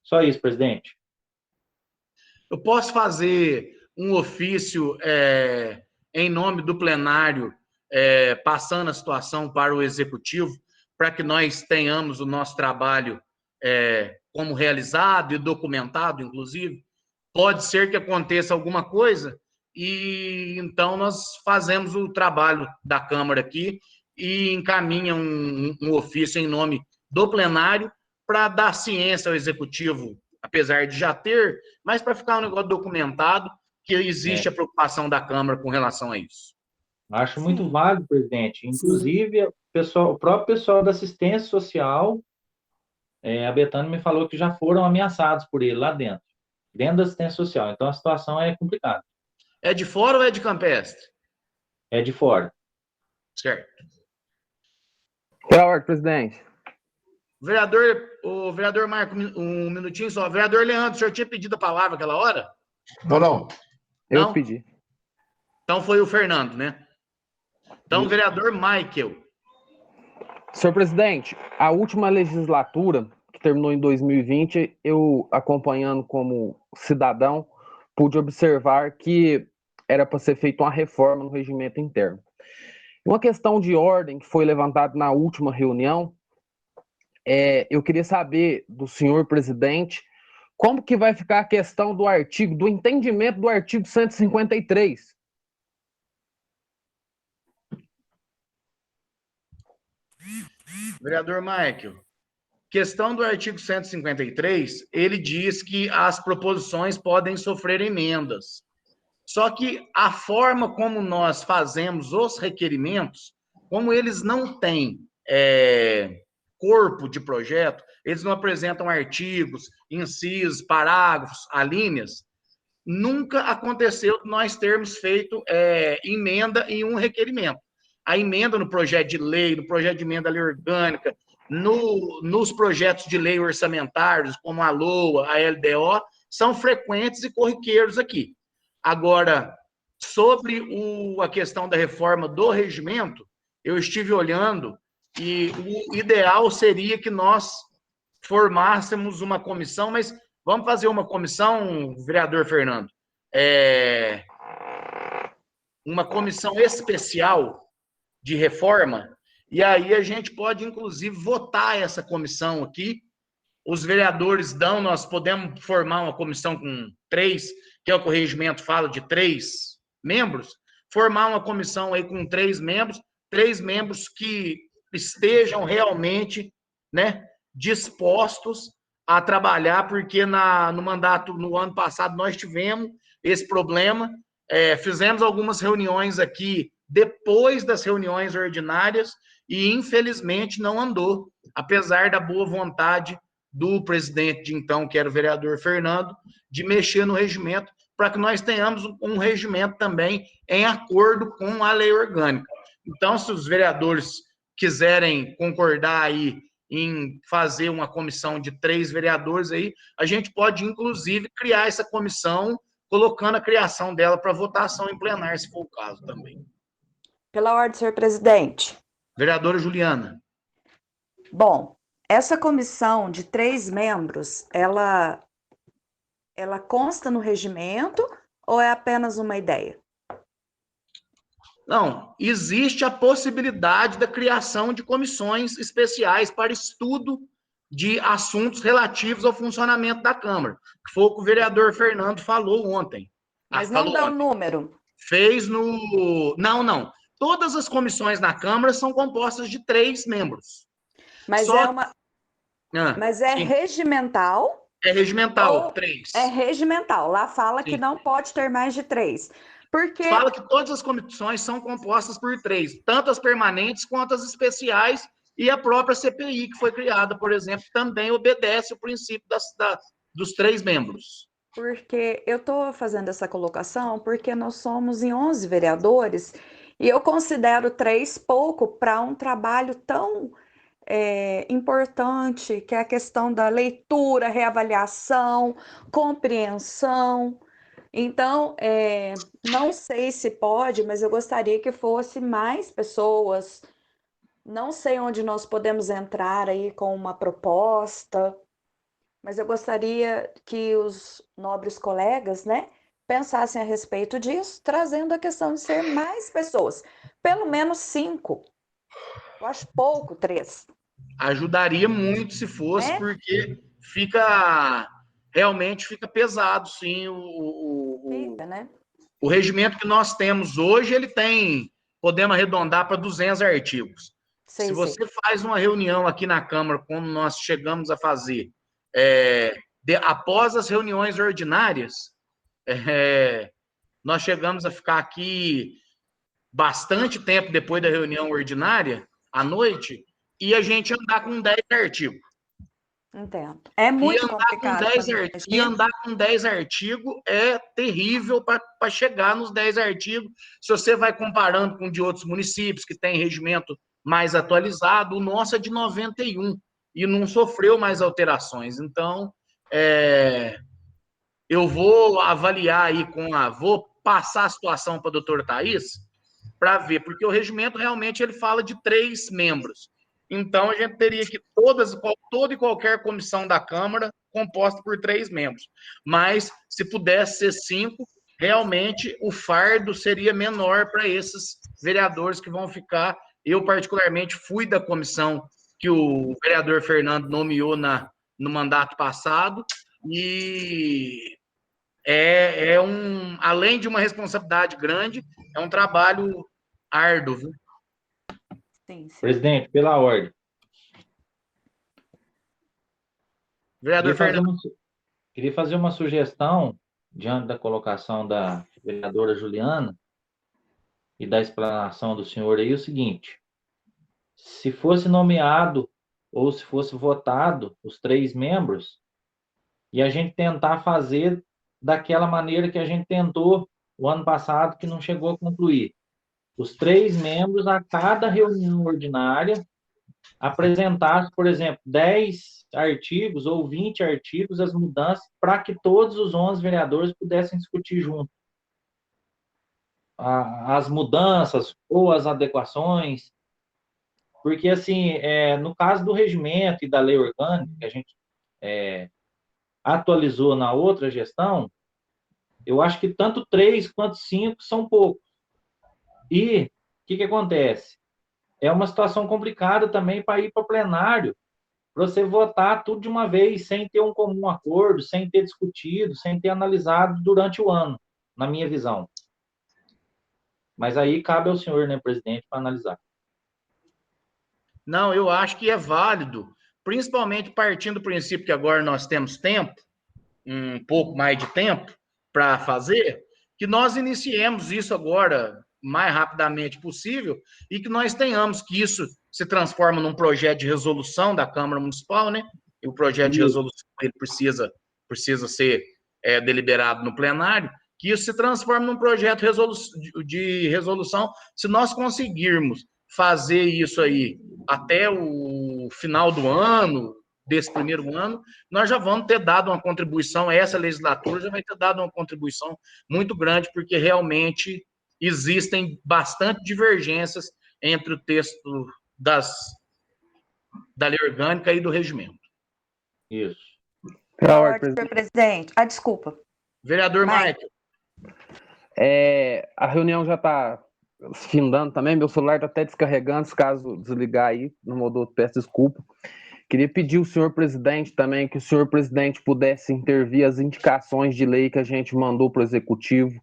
D: Só isso, presidente.
A: Eu posso fazer um ofício em nome do plenário, passando a situação para o executivo, para que nós tenhamos o nosso trabalho como realizado e documentado, inclusive. Pode ser que aconteça alguma coisa e então nós fazemos o trabalho da Câmara aqui e encaminha um ofício em nome do plenário para dar ciência ao executivo, apesar de já ter, mas para ficar um negócio documentado que existe a preocupação da Câmara com relação a isso.
D: Acho muito válido, presidente. Inclusive, o próprio pessoal da assistência social, a Betânia me falou que já foram ameaçados por ele lá dentro da assistência social. Então, a situação é complicada.
A: É de fora ou é de Campestre?
D: É de fora.
A: Certo.
L: Pela ordem, presidente.
A: O vereador Marco, um minutinho só. Vereador Leandro, o senhor tinha pedido a palavra aquela hora?
G: Não.
L: Eu pedi.
A: Então foi o Fernando, né? Então, vereador Michael.
L: Senhor presidente, a última legislatura, que terminou em 2020, eu, acompanhando como cidadão, pude observar que era para ser feita uma reforma no regimento interno. Uma questão de ordem que foi levantada na última reunião, eu queria saber do senhor presidente como que vai ficar a questão do entendimento do artigo 153.
A: Vereador Michael, questão do artigo 153, ele diz que as proposições podem sofrer emendas. Só que a forma como nós fazemos os requerimentos, como eles não têm corpo de projeto, eles não apresentam artigos, incisos, parágrafos, alíneas, nunca aconteceu nós termos feito emenda em um requerimento. A emenda no projeto de lei, no projeto de emenda à lei orgânica, nos projetos de lei orçamentários, como a LOA, a LDO, são frequentes e corriqueiros aqui. Agora, sobre a questão da reforma do regimento, eu estive olhando e o ideal seria que nós formássemos uma comissão, mas vamos fazer uma comissão, vereador Fernando, uma comissão especial de reforma, e aí a gente pode, inclusive, votar essa comissão aqui. Os vereadores nós podemos formar uma comissão com 3, que é o que o regimento fala de 3 membros, formar uma comissão aí com 3 membros que estejam realmente, dispostos a trabalhar, porque no ano passado nós tivemos esse problema, fizemos algumas reuniões aqui depois das reuniões ordinárias e, infelizmente, não andou, apesar da boa vontade do presidente de então, que era o vereador Fernando, de mexer no regimento, para que nós tenhamos um regimento também em acordo com a lei orgânica. Então, se os vereadores quiserem concordar aí em fazer uma comissão de 3 vereadores aí, a gente pode, inclusive, criar essa comissão, colocando a criação dela para votação em plenário, se for o caso também.
C: Pela ordem, senhor presidente.
A: Vereadora Juliana.
C: Bom, essa comissão de 3 membros, ela consta no regimento ou é apenas uma ideia?
A: Não, existe a possibilidade da criação de comissões especiais para estudo de assuntos relativos ao funcionamento da Câmara, que foi o que o vereador Fernando falou ontem.
C: Mas não dá o número.
A: Fez no... Não. Todas as comissões na Câmara são compostas de 3 membros.
C: Mas Mas é regimental?
A: É regimental, 3.
C: É regimental. Lá fala que não pode ter mais de 3. Porque...
A: Fala que todas as comissões são compostas por 3, tanto as permanentes quanto as especiais, e a própria CPI, que foi criada, por exemplo, também obedece o princípio dos 3 membros.
C: Porque eu estou fazendo essa colocação porque nós somos em 11 vereadores e eu considero 3 pouco para um trabalho tão importante, que é a questão da leitura, reavaliação, compreensão. Então, não sei se pode, mas eu gostaria que fosse mais pessoas Não sei onde nós podemos entrar aí com uma proposta, mas eu gostaria que os nobres colegas, né, pensassem a respeito disso, trazendo a questão de ser mais pessoas, pelo menos 5. Eu acho pouco 3.
A: Ajudaria muito se fosse,
C: Né?
A: porque realmente fica pesado, sim,
C: Fica, né?
A: o regimento que nós temos hoje, ele tem, podemos arredondar para 200 artigos. Se você faz uma reunião aqui na Câmara, como nós chegamos a fazer, após as reuniões ordinárias, nós chegamos a ficar aqui bastante tempo depois da reunião ordinária, à noite, e a gente andar com 10 artigos.
C: Entendo. É muito complicado.
A: E andar com 10 artigos é terrível para chegar nos 10 artigos. Se você vai comparando com de outros municípios que têm regimento mais atualizado, o nosso é de 91 e não sofreu mais alterações. Então, eu vou avaliar aí vou passar a situação para o doutor Thaís para ver, porque o regimento realmente ele fala de 3 membros. Então, a gente teria que toda e qualquer comissão da Câmara composta por 3 membros. Mas, se pudesse ser 5, realmente o fardo seria menor para esses vereadores que vão ficar. Eu, particularmente, fui da comissão que o vereador Fernando nomeou no mandato passado, e além de uma responsabilidade grande, é um trabalho árduo, viu?
C: Sim.
D: Presidente, pela ordem.
A: Vereador Fernando.
D: Queria fazer uma sugestão, diante da colocação da vereadora Juliana e da explanação do senhor aí, o seguinte: se fosse nomeado ou se fosse votado os 3 membros, e a gente tentar fazer daquela maneira que a gente tentou o ano passado, que não chegou a concluir. Os 3 membros, a cada reunião ordinária, apresentassem, por exemplo, 10 artigos ou 20 artigos, as mudanças, para que todos os 11 vereadores pudessem discutir junto as mudanças ou as adequações. Porque, assim, no caso do regimento e da lei orgânica, que a gente atualizou na outra gestão, eu acho que tanto 3 quanto 5 são poucos. E o que acontece? É uma situação complicada também para ir para o plenário, para você votar tudo de uma vez, sem ter um comum acordo, sem ter discutido, sem ter analisado durante o ano, na minha visão. Mas aí cabe ao senhor, né, presidente, para analisar.
A: Não, eu acho que é válido, principalmente partindo do princípio que agora nós temos tempo, um pouco mais de tempo para fazer, que nós iniciemos isso agora mais rapidamente possível e que nós tenhamos que isso se transforma num projeto de resolução da Câmara Municipal, né? E o projeto de resolução ele precisa ser deliberado no plenário, que isso se transforme num projeto de resolução. Se nós conseguirmos fazer isso aí até o final do ano, desse primeiro ano, nós já vamos ter dado uma contribuição, essa legislatura já vai ter dado uma contribuição muito grande, porque realmente existem bastante divergências entre o texto da lei orgânica e do regimento.
D: Isso.
C: Senhor presidente. Desculpa.
A: Vereador Mike.
L: A reunião já está findando também, meu celular está até descarregando, se caso desligar aí, não mudou, peço desculpa. Queria pedir ao senhor presidente também que o senhor presidente pudesse intervir as indicações de lei que a gente mandou para o executivo,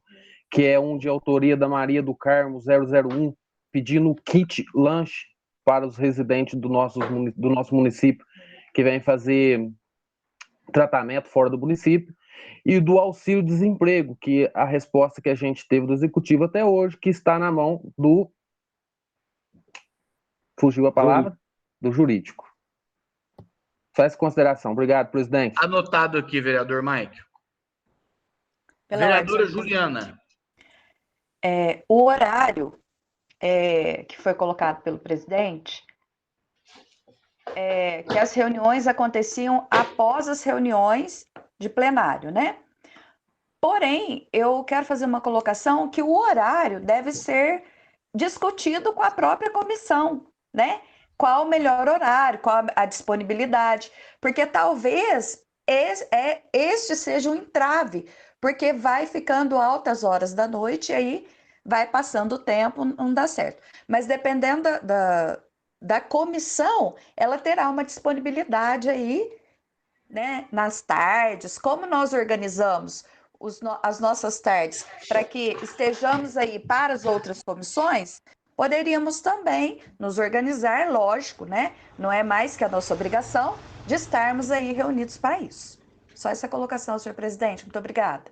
L: que é um de autoria da Maria do Carmo 001, pedindo kit lanche para os residentes do nosso município que vêm fazer tratamento fora do município, e do auxílio-desemprego, que a resposta que a gente teve do executivo até hoje, que está na mão do... Fugiu a palavra? Do jurídico. Só essa consideração. Obrigado, presidente.
A: Anotado aqui, vereador Mike. Vereadora Juliana.
C: O horário que foi colocado pelo presidente que as reuniões aconteciam após as reuniões de plenário, né? Porém, eu quero fazer uma colocação que o horário deve ser discutido com a própria comissão, né? qual o melhor horário, qual a disponibilidade, porque talvez este seja um entrave, porque vai ficando altas horas da noite e aí vai passando o tempo, não dá certo. Mas dependendo da comissão, ela terá uma disponibilidade aí, né, nas tardes. Como nós organizamos as nossas tardes para que estejamos aí para as outras comissões, poderíamos também nos organizar, lógico, né? Não é mais que a nossa obrigação de estarmos aí reunidos para isso. Só essa colocação, senhor presidente. Muito obrigada.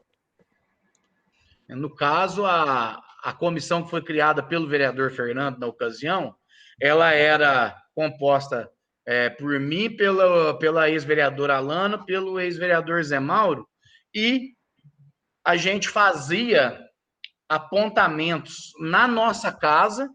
A: No caso, a comissão que foi criada pelo vereador Fernando na ocasião, ela era composta por mim, pela ex-vereadora Alana, pelo ex-vereador Zé Mauro, e a gente fazia apontamentos na nossa casa,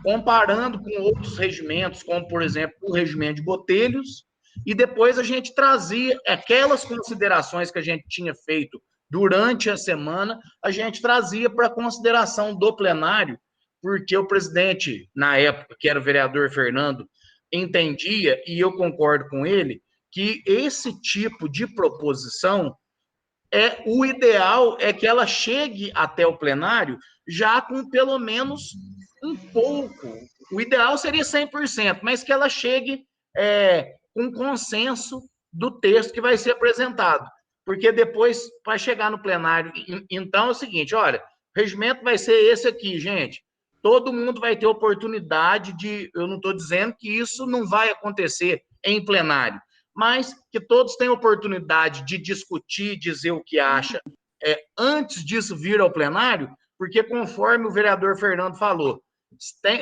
A: comparando com outros regimentos, como, por exemplo, o regimento de Botelhos, e depois a gente trazia aquelas considerações que a gente tinha feito durante a semana, a gente trazia para consideração do plenário, porque o presidente, na época, que era o vereador Fernando, entendia, e eu concordo com ele, que esse tipo de proposição, o ideal é que ela chegue até o plenário já com pelo menos um pouco. O ideal seria 100%, mas que ela chegue com consenso do texto que vai ser apresentado. Porque depois vai chegar no plenário. Então é o seguinte, olha, o regimento vai ser esse aqui, gente. Todo mundo vai ter oportunidade de... Eu não estou dizendo que isso não vai acontecer em plenário, mas que todos tenham oportunidade de discutir, dizer o que acha, antes disso vir ao plenário, porque conforme o vereador Fernando falou,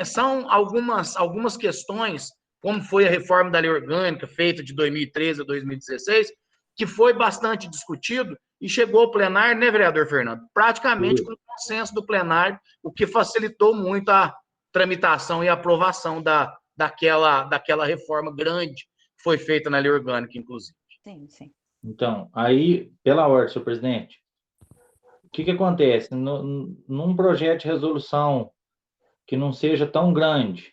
A: são algumas questões, como foi a reforma da lei orgânica, feita de 2013 a 2016, que foi bastante discutido e chegou ao plenário, né, vereador Fernando? Praticamente com o consenso do plenário, o que facilitou muito a tramitação e a aprovação daquela reforma grande que foi feita na lei orgânica, inclusive.
C: Sim, sim.
D: Então, aí, pela ordem, senhor presidente, o que acontece? Num projeto de resolução que não seja tão grande,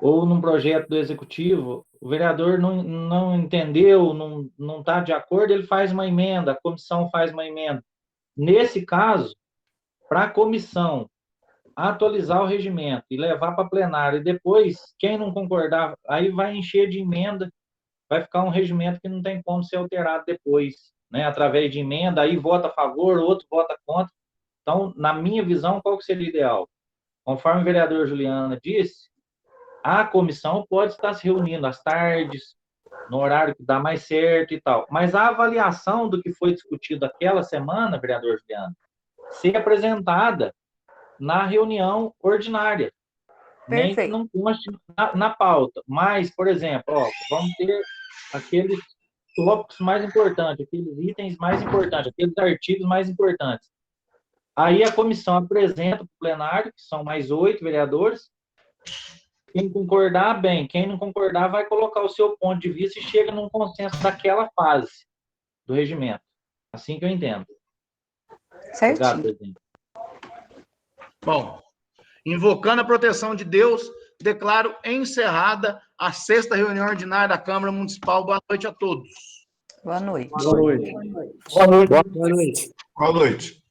D: ou num projeto do executivo, o vereador não entendeu, não está de acordo, ele faz uma emenda, a comissão faz uma emenda. Nesse caso, para a comissão atualizar o regimento e levar para plenário, e depois, quem não concordar, aí vai encher de emenda, vai ficar um regimento que não tem como ser alterado depois, né? Através de emenda, aí vota a favor, outro vota contra. Então, na minha visão, qual que seria o ideal? Conforme o vereador Juliana disse, a comissão pode estar se reunindo às tardes, no horário que dá mais certo e tal. Mas a avaliação do que foi discutido aquela semana, vereador Juliana, ser apresentada na reunião ordinária. Nem que não conste na pauta. Mas, por exemplo, vamos ter aqueles tópicos mais importantes, aqueles itens mais importantes, aqueles artigos mais importantes. Aí a comissão apresenta para o plenário, que são mais 8 vereadores. Quem concordar, bem. Quem não concordar, vai colocar o seu ponto de vista e chega num consenso daquela fase do regimento. Assim que eu entendo.
C: Certinho.
D: Obrigado, presidente.
A: Bom, invocando a proteção de Deus, declaro encerrada a 6ª reunião ordinária da Câmara Municipal. Boa noite a todos.
C: Boa noite.
J: Boa noite.
H: Boa noite. Boa noite.
G: Boa noite.